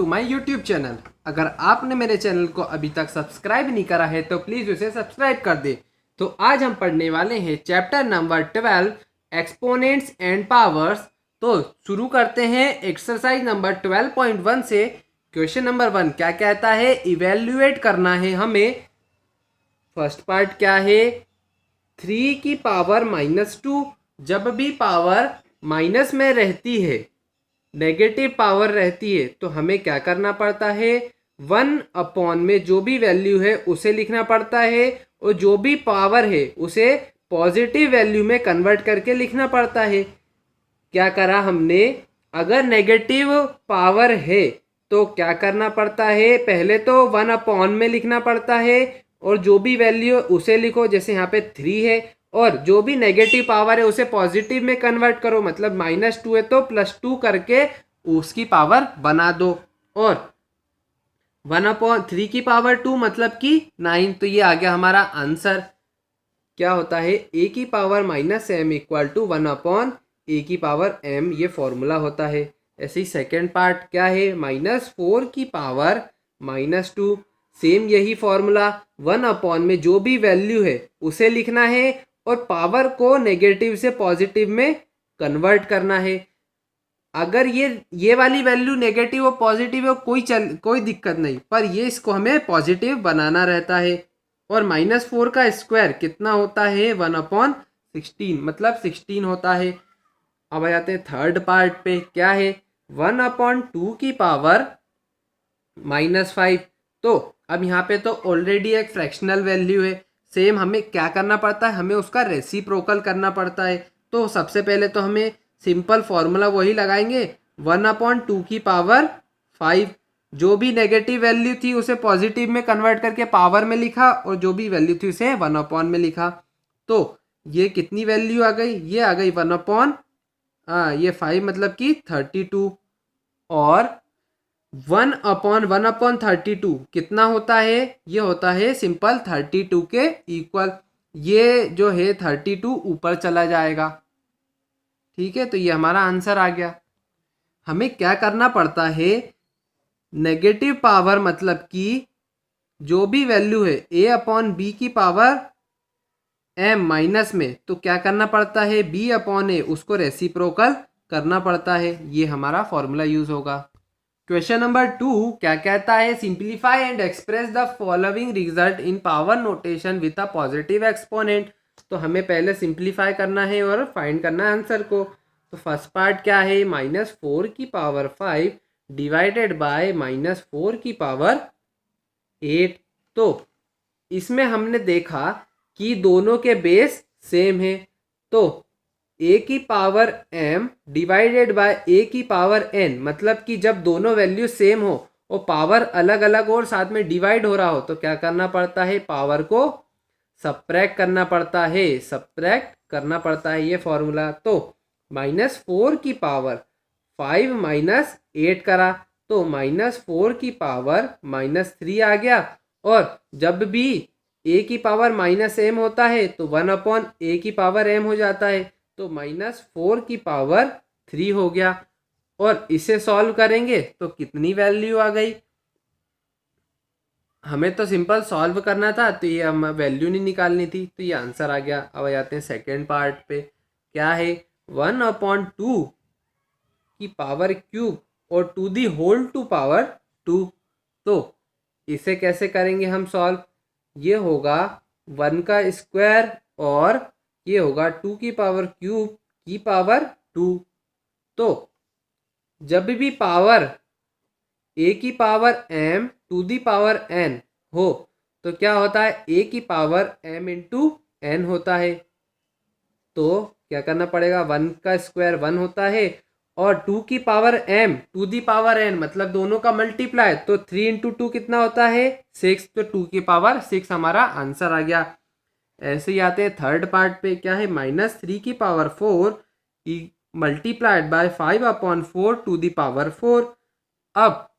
To my YouTube channel. अगर आपने मेरे चैनल को अभी तक सब्सक्राइब नहीं करा है तो प्लीज़ उसे सब्सक्राइब कर दे। तो आज हम पढ़ने वाले हैं chapter number 12 exponents and powers. तो शुरू करते हैं एक्सरसाइज नंबर 12.1 से। क्वेश्चन नंबर 1 क्या कहता है, इवेल्युएट करना है हमें। फर्स्ट पार्ट क्या है, 3 की पावर -2। जब भी पावर माइनस में रहती है, नेगेटिव पावर रहती है, तो हमें क्या करना पड़ता है, 1 में जो भी वैल्यू है उसे लिखना पड़ता है और जो भी पावर है उसे पॉजिटिव वैल्यू में कन्वर्ट करके लिखना पड़ता है। क्या करा हमने, अगर नेगेटिव पावर है तो क्या करना पड़ता है, पहले तो 1 में लिखना पड़ता है और जो भी वैल्यू उसे लिखो, जैसे यहाँ पे 3 है, और जो भी नेगेटिव पावर है उसे पॉजिटिव में कन्वर्ट करो, मतलब -2 है तो +2 करके उसकी पावर बना दो। और 1/3 की पावर 2 मतलब कि 9। तो ये आ गया हमारा आंसर। क्या होता है, a की power -m equal to 1/a की पावर m, ये फॉर्मूला होता है। ऐसे ही सेकेंड पार्ट क्या है, -4 की पावर -2, सेम यही फॉर्मूला। 1 में जो भी वैल्यू है उसे लिखना है और पावर को नेगेटिव से पॉजिटिव में कन्वर्ट करना है। अगर ये वाली वैल्यू नेगेटिव और पॉजिटिव हो, कोई दिक्कत नहीं, पर ये इसको हमें पॉजिटिव बनाना रहता है। और -4 का स्क्वायर कितना होता है, 1/16, मतलब 16 होता है। अब आ जाते हैं थर्ड पार्ट पे, क्या है, 1/2 की पावर -5। तो अब यहाँ पे तो ऑलरेडी एक फ्रैक्शनल वैल्यू है, सेम हमें क्या करना पड़ता है, हमें उसका रेसिप्रोकल करना पड़ता है। तो सबसे पहले तो हमें सिंपल फॉर्मूला वही लगाएंगे, 1/2 की पावर 5। जो भी नेगेटिव वैल्यू थी उसे पॉजिटिव में कन्वर्ट करके पावर में लिखा और जो भी वैल्यू थी उसे 1 में लिखा। तो ये कितनी वैल्यू आ गई, ये आ गई 1 ये 5 मतलब कि 32। और 1/32 कितना होता है, ये होता है सिंपल 32 के इक्वल। ये जो है 32 ऊपर चला जाएगा, ठीक है। तो ये हमारा आंसर आ गया। हमें क्या करना पड़ता है, नेगेटिव पावर मतलब कि जो भी वैल्यू है a/b की पावर m माइनस में, तो क्या करना पड़ता है, b/a, उसको रेसिप्रोकल करना पड़ता है। ये हमारा फॉर्मूला यूज होगा। क्वेश्चन नंबर 2 क्या कहता है, simplify and express the following result in power notation with a positive exponent. तो हमें पहले सिंप्लीफाई करना है और फाइंड करना है आंसर को। तो फर्स्ट पार्ट क्या है, -4 की पावर 5 डिवाइडेड बाय -4 की पावर 8। तो इसमें हमने देखा कि दोनों के बेस सेम है, तो a की power m divided by a की पावर n, मतलब कि जब दोनों वैल्यू सेम हो और पावर अलग अलग हो और साथ में डिवाइड हो रहा हो, तो क्या करना पड़ता है, पावर को सब्ट्रैक्ट करना पड़ता है, सब्ट्रैक्ट करना पड़ता है, ये फॉर्मूला। तो -4 की पावर 5 -8 करा तो -4 की पावर -3 आ गया। और जब भी a की पावर -m होता है तो 1/a की पावर m हो जाता है, तो -4 की पावर 3 हो गया। और इसे सॉल्व करेंगे तो कितनी वैल्यू आ गई, हमें तो सिंपल सॉल्व करना था, तो ये हम वैल्यू नहीं निकालनी थी, तो ये आंसर आ गया। अब आ जाते हैं सेकेंड पार्ट पे, क्या है, 1/2 की पावर क्यूब और to the whole to power 2। तो इसे कैसे करेंगे हम सॉल्व, ये होगा 1 का स्क्वायर और ये होगा 2 की पावर क्यूब की पावर 2। तो जब भी पावर a की power m to the power n हो, तो क्या होता है, a की पावर m इंटू n होता है। तो क्या करना पड़ेगा, 1 का स्क्वायर 1 होता है और 2 की power m to the power n, मतलब दोनों का मल्टीप्लाई, तो 3 इंटू 2 कितना होता है, 6। तो 2 की पावर 6 हमारा आंसर आ गया। ऐसे ही आते हैं थर्ड पार्ट पे, क्या है, -3 की power 4 multiplied by 5/4 to the power 4। अब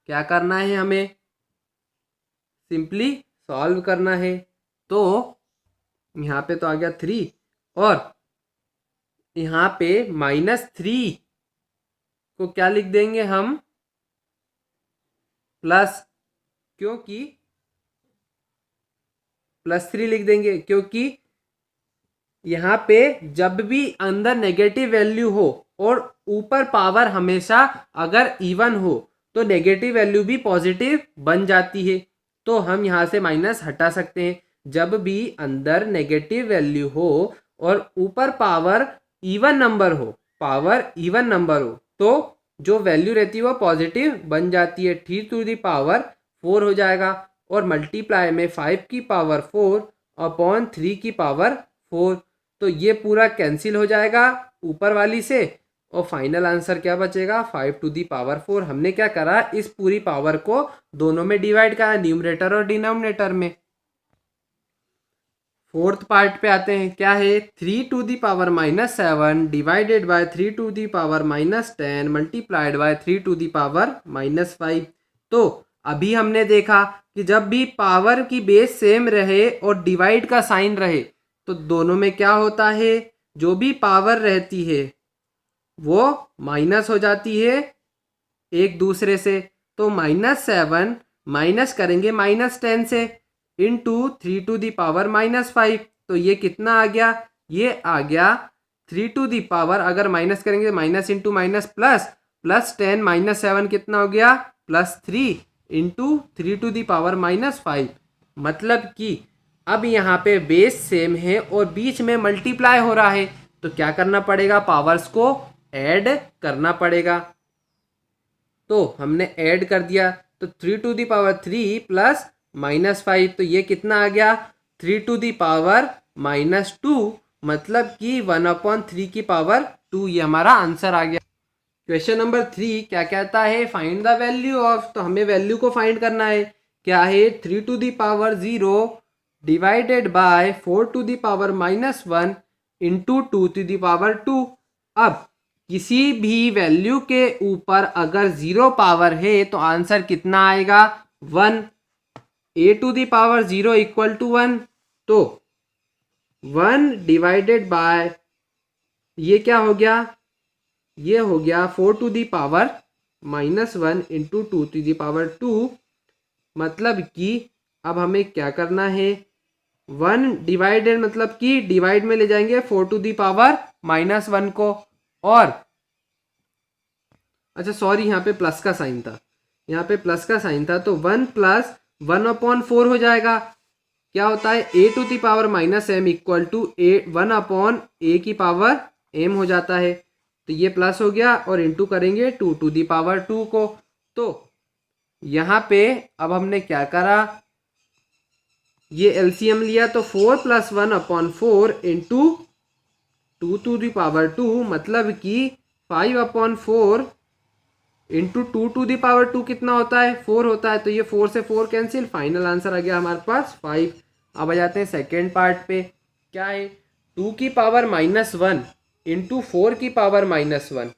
क्या करना है, हमें सिंपली सॉल्व करना है। तो यहाँ पे तो आ गया 3 और यहाँ पे -3 को क्या लिख देंगे हम, प्लस, क्योंकि +3 लिख देंगे क्योंकि यहाँ पे जब भी अंदर नेगेटिव वैल्यू हो और ऊपर पावर हमेशा अगर इवन हो तो नेगेटिव वैल्यू भी पॉजिटिव बन जाती है। तो हम यहाँ से माइनस हटा सकते हैं। जब भी अंदर नेगेटिव वैल्यू हो और ऊपर पावर इवन नंबर हो तो जो वैल्यू रहती है वो पॉजिटिव बन जाती है। 3⁴ हो जाएगा और मल्टीप्लाई में 5 की पावर 4 अपॉन 3 की पावर 4, तो ये पूरा कैंसिल हो जाएगा ऊपर वाली से और फाइनल आंसर क्या बचेगा 5⁴। हमने क्या करा, इस पूरी पावर को दोनों में डिवाइड करा, न्यूमरेटर और डिनोमिनेटर में। फोर्थ पार्ट पे आते हैं, क्या है 3⁻⁻7 डिवाइडेड बाय 3⁻−10 मल्टीप्लाइड बाय 3⁻−5। तो अभी हमने देखा कि जब भी पावर की बेस सेम रहे और डिवाइड का साइन रहे तो दोनों में क्या होता है, जो भी पावर रहती है वो माइनस हो जाती है एक दूसरे से। तो -7 माइनस करेंगे -10 से इंटू 3⁻⁻5, तो ये कितना आ गया, ये आ गया 3⁻, अगर माइनस करेंगे माइनस इंटू माइनस प्लस, +10 -7 कितना हो गया +3 इंटू 3⁻⁻5। मतलब कि अब यहाँ पे बेस सेम है और बीच में मल्टीप्लाई हो रहा है, तो क्या करना पड़ेगा, पावर्स को ऐड करना पड़ेगा। तो हमने ऐड कर दिया, तो 3⁻³ प्लस -5, तो ये कितना आ गया 3⁻², मतलब कि 1/3 की पावर 2, ये हमारा आंसर आ गया। क्वेश्चन नंबर 3 क्या कहता है, फाइंड द वैल्यू ऑफ, तो हमें वैल्यू को फाइंड करना है। क्या है 3⁻0 डिवाइडेड बाय 4⁻−1 इंटू 2⁻2। अब किसी भी वैल्यू के ऊपर अगर 0 पावर है तो आंसर कितना आएगा 1। a⁻0 इक्वल टू 1, तो 1 डिवाइडेड बाय ये क्या हो गया, ये हो गया 4⁻−1 इंटू 2⁻2। मतलब कि अब हमें क्या करना है, 1 डिवाइडेड मतलब कि डिवाइड में ले जाएंगे 4⁻−1 को, और अच्छा सॉरी यहाँ पे प्लस का साइन था, यहाँ पे प्लस का साइन था, तो 1 + 1/4 हो जाएगा। क्या होता है a⁻−m इक्वल टू 1/a⁻m हो जाता है। तो ये प्लस हो गया और इंटू करेंगे 2⁻2 को। तो यहाँ पे अब हमने क्या करा, ये एलसीएम लिया, तो 4 + 1/4 इंटू 2⁻2, मतलब कि 5/4 इंटू 2⁻2 कितना होता है 4 होता है। तो ये 4 से 4 कैंसिल, फाइनल आंसर आ गया हमारे पास 5। अब आ जाते हैं सेकेंड पार्ट पे, क्या है 2⁻−1 इंटू 4⁻−1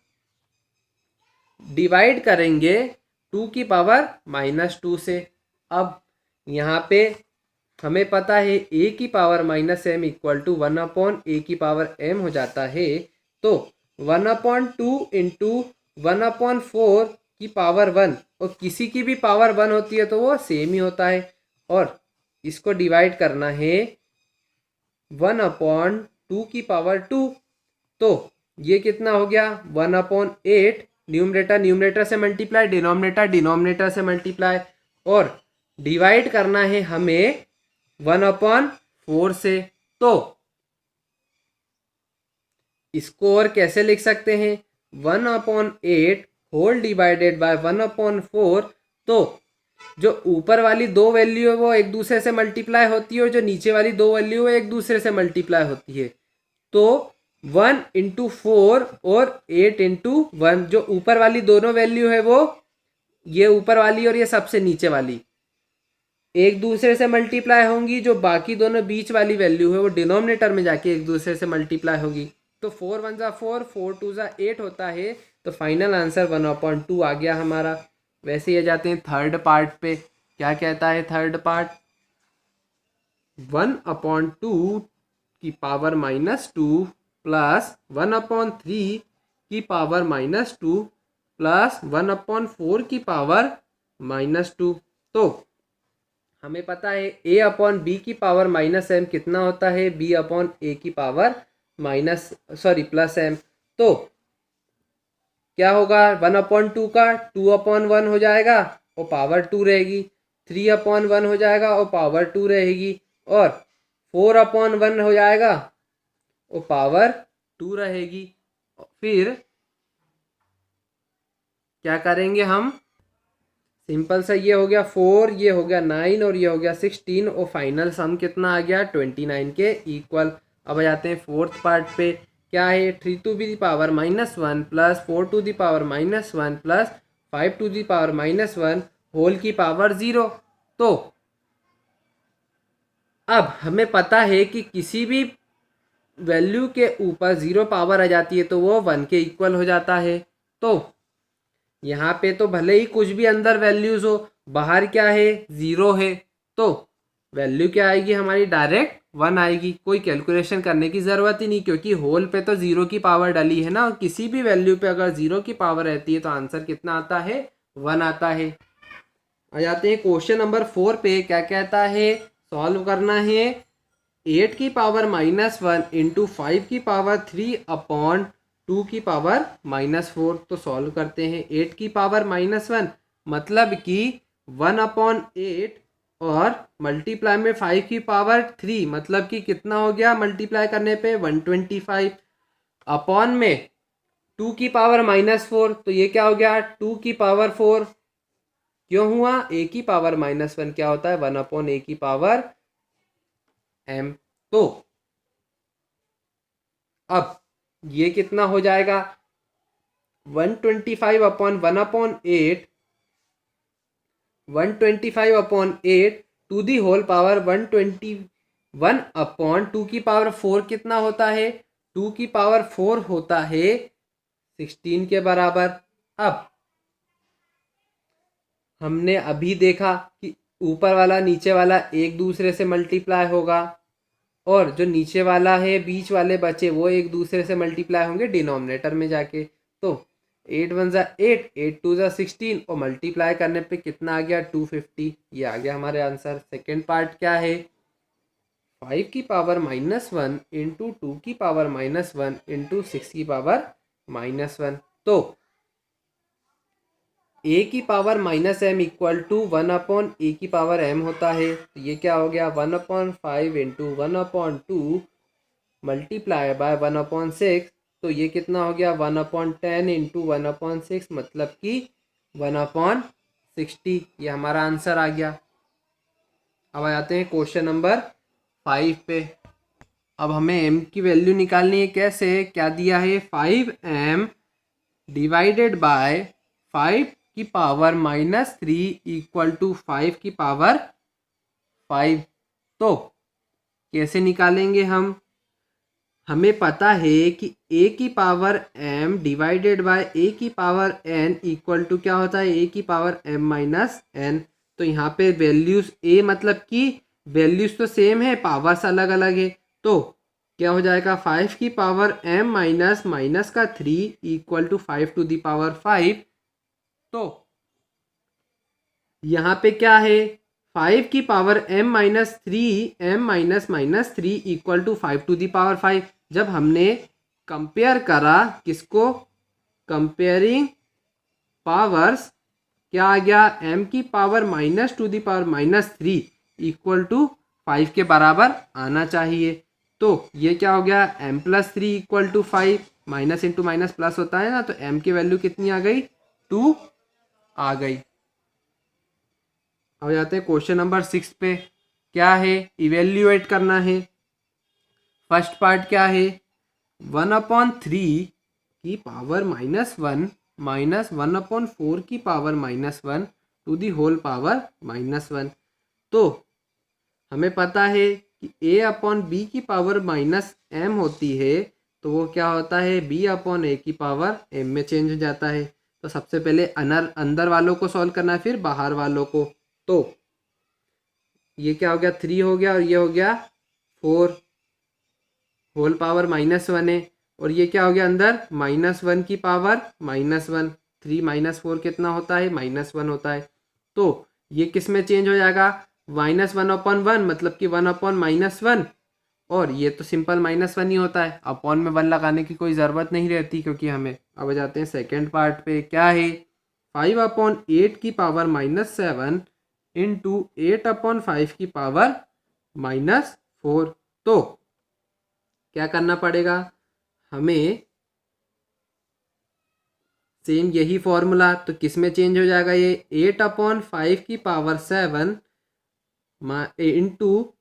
डिवाइड करेंगे 2⁻−2 से। अब यहाँ पे हमें पता है a⁻−m इक्वल टू 1/a⁻m हो जाता है, तो 1/2 इंटू 1/4 और किसी की भी पावर 1 होती है तो वो सेम ही होता है, और इसको डिवाइड करना है 1/2, तो ये कितना हो गया 1/8, न्यूमरेटर से मल्टीप्लाई, डिनोमिनेटर से मल्टीप्लाई, और डिवाइड करना है हमें 1/4 से। तो इसको और कैसे लिख सकते हैं, 1/8 होल डिवाइडेड बाय 1/4, तो जो ऊपर वाली दो वैल्यू है वो एक दूसरे से मल्टीप्लाई होती है और जो नीचे वाली दो वैल्यू है एक दूसरे से मल्टीप्लाई होती है। तो 1 × 4 और 8 × 1, जो ऊपर वाली दोनों वैल्यू है वो ये ऊपर वाली और ये सबसे नीचे वाली एक दूसरे से मल्टीप्लाई होंगी, जो बाकी दोनों बीच वाली वैल्यू है वो डिनोमिनेटर में जाके एक दूसरे से मल्टीप्लाई होगी। तो 4 × 1 = 4, 4 × 2 = 8 होता है, तो फाइनल आंसर 1/2 आ गया हमारा। वैसे ही जाते हैं थर्ड पार्ट पे, क्या कहता है थर्ड पार्ट, 1/2 की पावर -2 प्लस 1/3 की पावर -2 प्लस 1/4 की पावर -2। तो हमें पता है a अपॉन बी की पावर -m कितना होता है, b अपॉन a की पावर +m। तो क्या होगा, 1/2 का 2/1 हो जाएगा और पावर 2 रहेगी, 3/1 हो जाएगा और पावर 2 रहेगी, और 4/1 हो जाएगा और पावर 2 रहेगी। फिर क्या करेंगे हम, सिंपल सा, ये हो गया 4, ये हो गया 9 और ये हो गया 16 और फाइनल सम कितना आ गया 29 के इक्वल। अब आ जाते हैं फोर्थ पार्ट पे। क्या है, 3 to the power -1 plus 4 to the power -1 plus 5 to the power -1 whole की पावर 0। तो अब हमें पता है कि किसी भी वैल्यू के ऊपर 0 पावर आ जाती है तो वो 1 के इक्वल हो जाता है। तो यहाँ पे तो भले ही कुछ भी अंदर वैल्यूज हो, बाहर क्या है, 0 है, तो वैल्यू क्या आएगी हमारी, डायरेक्ट 1 आएगी। कोई कैलकुलेशन करने की ज़रूरत ही नहीं, क्योंकि होल पे तो 0 की पावर डली है ना, और किसी भी वैल्यू पे अगर 0 की पावर रहती है तो आंसर कितना आता है, 1 आता है। आ जाते हैं क्वेश्चन नंबर 4 पे। क्या कहता है, सॉल्व करना है 8 की पावर -1 इंटू 5 की पावर 3 अपॉन 2 की पावर -4। तो सॉल्व करते हैं। 8 की पावर -1 मतलब कि 1/8 और मल्टीप्लाई में 5 की पावर 3 मतलब कि कितना हो गया, मल्टीप्लाई करने पे 125 अपॉन में 2 की पावर -4 तो ये क्या हो गया 2 की पावर 4। क्यों हुआ, a की पावर -1 क्या होता है, 1/a की पावर m। तो अब ये कितना हो जाएगा, 125 upon 1/8, 125/8 to the whole power 121 upon 2 की पावर 4 कितना होता है, 2 की पावर 4 होता है 16 के बराबर। अब हमने अभी देखा कि ऊपर वाला नीचे वाला एक दूसरे से मल्टीप्लाई होगा, और जो नीचे वाला है बीच वाले बचे वो एक दूसरे से मल्टीप्लाई होंगे डिनोमिनेटर में जाके। तो 8 1 ज़ा 8, 8 2 ज़ा 16 और मल्टीप्लाई करने पे कितना आ गया 250। ये आ गया हमारे आंसर। सेकेंड पार्ट क्या है, 5 की पावर -1 इंटू 2 की पावर -1 इंटू 6 की पावर -1। तो a की power -m equal to 1/a की पावर m होता है। तो ये क्या हो गया, 1/5 इंटू 1/2 मल्टीप्लाई बाय 1/6। तो ये कितना हो गया 1/10 इंटू 1/6 मतलब कि 1/60। ये हमारा आंसर आ गया। अब आ जाते हैं क्वेश्चन नंबर 5 पे। अब हमें m की वैल्यू निकालनी है। कैसे, क्या दिया है, 5m डिवाइडेड बाय 5 की पावर -3 इक्वल टू 5 की पावर 5। तो कैसे निकालेंगे हम, हमें पता है कि a की power m divided by a की पावर n इक्वल टू क्या होता है, a की पावर m -n। तो यहाँ पे वैल्यूज a मतलब कि वैल्यूज तो सेम है, पावर्स अलग अलग है। तो क्या हो जाएगा, 5 की पावर m माइनस का 3 equal to 5 to the power 5। तो यहाँ पे क्या है, 5 की power m-3 equal to 5 to the power 5। जब हमने कंपेयर करा, किसको, कंपेयरिंग पावर्स, क्या आ गया, m की power -2 the power -3 equal to 5 के बराबर आना चाहिए। तो ये क्या हो गया, m+3 equal to 5, minus into minus plus होता है ना, तो m की वैल्यू कितनी आ गई, 2 आ गई। अब जाते हैं क्वेश्चन नंबर 6 पे। क्या है, इवेल्युएट करना है। फर्स्ट पार्ट क्या है, 1/3 की पावर -1 माइनस 1/4 की power -1 to the whole power -1। तो हमें पता है कि a/b की पावर -m होती है, तो वो क्या होता है, b/a की पावर m में चेंज हो जाता है। तो सबसे पहले अंदर वालों को सॉल्व करना है, फिर बाहर वालों को। तो ये क्या हो गया, 3 हो गया, और ये हो गया 4, होल पावर -1 है, और ये क्या हो गया अंदर, -1 की पावर -1। 3 - 4 कितना होता है, -1 होता है। तो ये किस में चेंज हो जाएगा, -1/1 मतलब कि 1/-1, और ये तो सिंपल -1 ही होता है, अपॉन में 1 लगाने की कोई ज़रूरत नहीं रहती क्योंकि हमें। अब जाते हैं सेकेंड पार्ट पे, क्या है 5/8 की पावर -7 इंटू 8/5 की पावर -4। तो क्या करना पड़ेगा हमें, सेम यही फॉर्मूला, तो किस में चेंज हो जाएगा, ये 8/5 की पावर 7 इंटू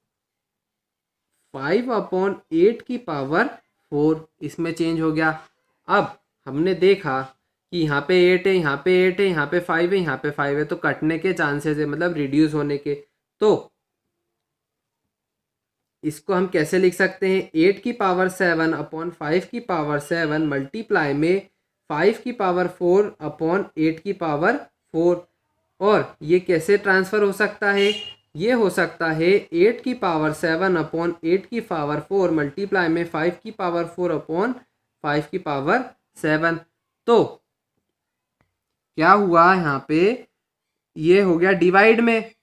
5/8 की पावर 4, इसमें चेंज हो गया। अब हमने देखा कि यहाँ पे 8 है, यहाँ पे 8 है, यहाँ पे 5 है, यहाँ पे 5 है, तो कटने के चांसेस है, मतलब रिड्यूस होने के। तो इसको हम कैसे लिख सकते हैं, 8 की पावर 7/5 की पावर 7 मल्टीप्लाई में 5 की पावर 4/8 की पावर 4। और ये कैसे ट्रांसफ़र हो सकता है, ये हो सकता है 8 की पावर 7/8 की पावर 4 मल्टीप्लाई में 5 की पावर 4/5 की पावर 7। तो क्या हुआ यहाँ पे, ये हो गया डिवाइड में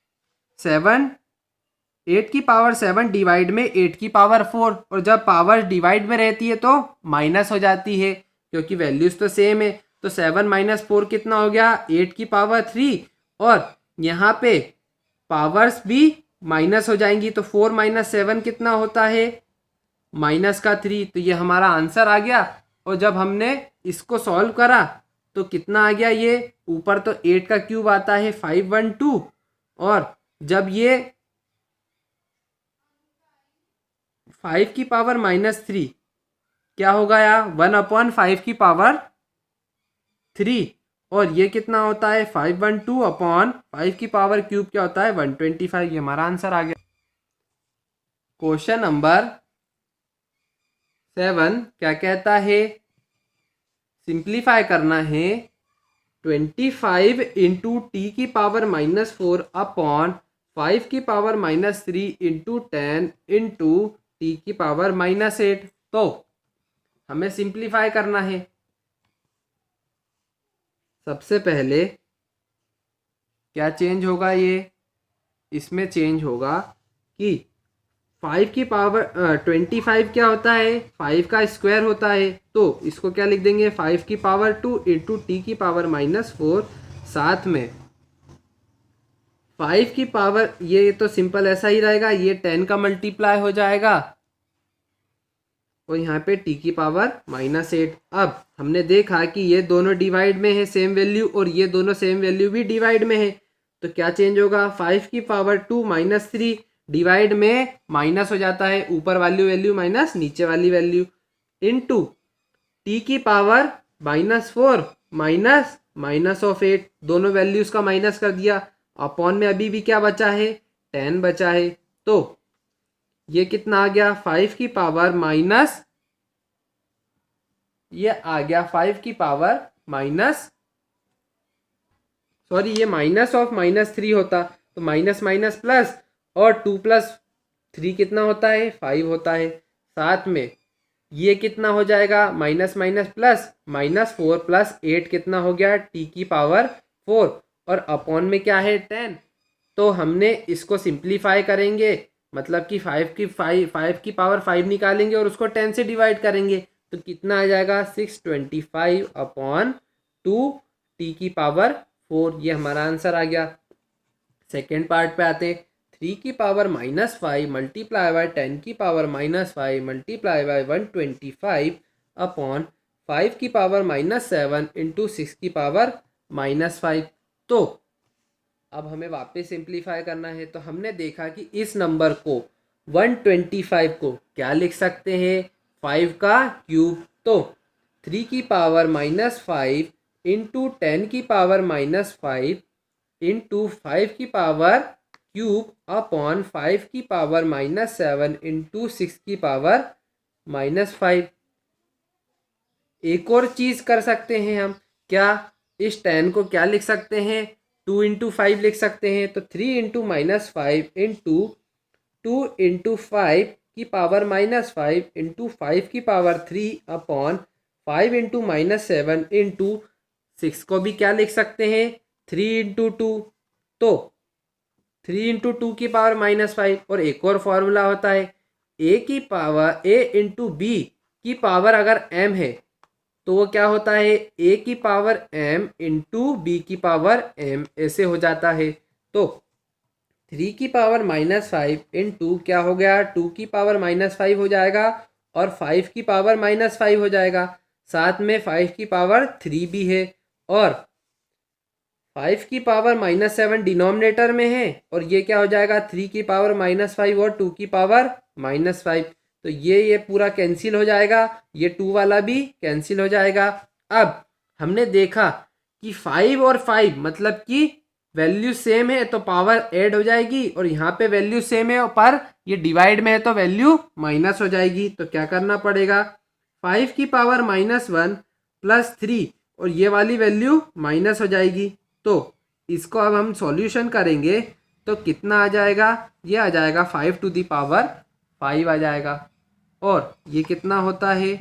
7, 8 की पावर 7 डिवाइड में 8 की पावर 4, और जब पावर डिवाइड में रहती है तो माइनस हो जाती है क्योंकि वैल्यूज तो सेम है। तो 7 - 4 कितना हो गया, 8 की पावर 3, और यहाँ पे पावर्स भी माइनस हो जाएंगी, तो 4 - 7 कितना होता है, -3। तो ये हमारा आंसर आ गया। और जब हमने इसको सॉल्व करा तो कितना आ गया, ये ऊपर तो 8 का क्यूब आता है 512, और जब ये 5 की पावर -3 क्या होगा यार, 1/5 की पावर 3, और ये कितना होता है 512/5 की पावर क्यूब क्या होता है 125। ये हमारा आंसर आ गया। क्वेश्चन नंबर 7 क्या कहता है, सिंप्लीफाई करना है 25 इंटू टी की पावर -4/5 की पावर -3 इंटू 10 इंटू टी की पावर -8। तो हमें सिंप्लीफाई करना है। सबसे पहले क्या चेंज होगा, ये इसमें चेंज होगा कि 5 की पावर 25 क्या होता है, 5 का स्क्वायर होता है, तो इसको क्या लिख देंगे 5 की पावर 2 इंटू टी की पावर -4, साथ में 5 की पावर, ये तो सिंपल ऐसा ही रहेगा, ये 10 का मल्टीप्लाई हो जाएगा, और यहाँ पे टी की पावर -8। अब हमने देखा कि ये दोनों डिवाइड में है सेम वैल्यू, और ये दोनों सेम वैल्यू भी डिवाइड में है, तो क्या चेंज होगा, 5 की पावर 2 -3 डिवाइड में माइनस हो जाता है, ऊपर वाली वैल्यू माइनस नीचे वाली वैल्यू, इनटू टी की पावर -4 -(-8), दोनों वैल्यूज का माइनस कर दिया, अपॉन में अभी भी क्या बचा है 10 बचा है। तो ये कितना आ गया 5 की पावर माइनस, ये आ गया 5 की पावर माइनस, सॉरी ये -(-3) होता, तो माइनस माइनस प्लस, और 2 + 3 कितना होता है 5 होता है, साथ में ये कितना हो जाएगा माइनस माइनस प्लस, -4 + 8 कितना हो गया टी की पावर 4, और अपॉन में क्या है 10। तो हमने इसको सिंप्लीफाई करेंगे, मतलब कि 5 की पावर 5 निकालेंगे और उसको 10 से डिवाइड करेंगे, तो कितना आ जाएगा 625/2 टी की पावर 4। ये हमारा आंसर आ गया। सेकेंड पार्ट पे आते हैं, 3 की पावर -5 मल्टीप्लाई बाय 10 की पावर -5 मल्टीप्लाई बाय 125/5 की पावर -7 इंटू 6 की पावर -5। तो अब हमें वापस सिंप्लीफाई करना है, तो हमने देखा कि इस नंबर को 125 को क्या लिख सकते हैं 5 का क्यूब, तो 3 की पावर -5 इंटू 10 की पावर -5 इंटू 5 की पावर क्यूब अपॉन 5 की पावर -7 इंटू 6 की पावर -5। एक और चीज़ कर सकते हैं हम, क्या इस 10 को क्या लिख सकते हैं 2 इंटू 5 लिख सकते हैं, तो 3 इंटू -5 इंटू 2 इंटू 5 की पावर -5 इंटू 5 की पावर 3 अपॉन 5 इंटू -7 इंटू 6 को भी क्या लिख सकते हैं 3 इंटू 2, तो 3 × 2⁻⁵ और एक और फॉर्मूला होता है a इंटू बी की पावर अगर m है तो वो क्या होता है a⁻m इंटू बी की पावर m, ऐसे हो जाता है। तो 3⁻⁵ इंटू क्या हो गया 2⁻⁵ हो जाएगा और 5⁻⁵ हो जाएगा, साथ में 5⁻³ भी है और 5⁻⁻7 डिनोमिनेटर में है और ये क्या हो जाएगा 3⁻⁻5 और 2⁻⁻5। तो ये पूरा कैंसिल हो जाएगा, ये 2 वाला भी कैंसिल हो जाएगा। अब हमने देखा कि 5 और 5 मतलब कि वैल्यू सेम है तो पावर ऐड हो जाएगी और यहाँ पे वैल्यू सेम है पर ये डिवाइड में है तो वैल्यू माइनस हो जाएगी। तो क्या करना पड़ेगा 5⁻⁻1 प्लस 3 और ये वाली वैल्यू माइनस हो जाएगी। तो इसको अब हम सॉल्यूशन करेंगे तो कितना आ जाएगा, ये आ जाएगा 5⁵ आ जाएगा और ये कितना होता है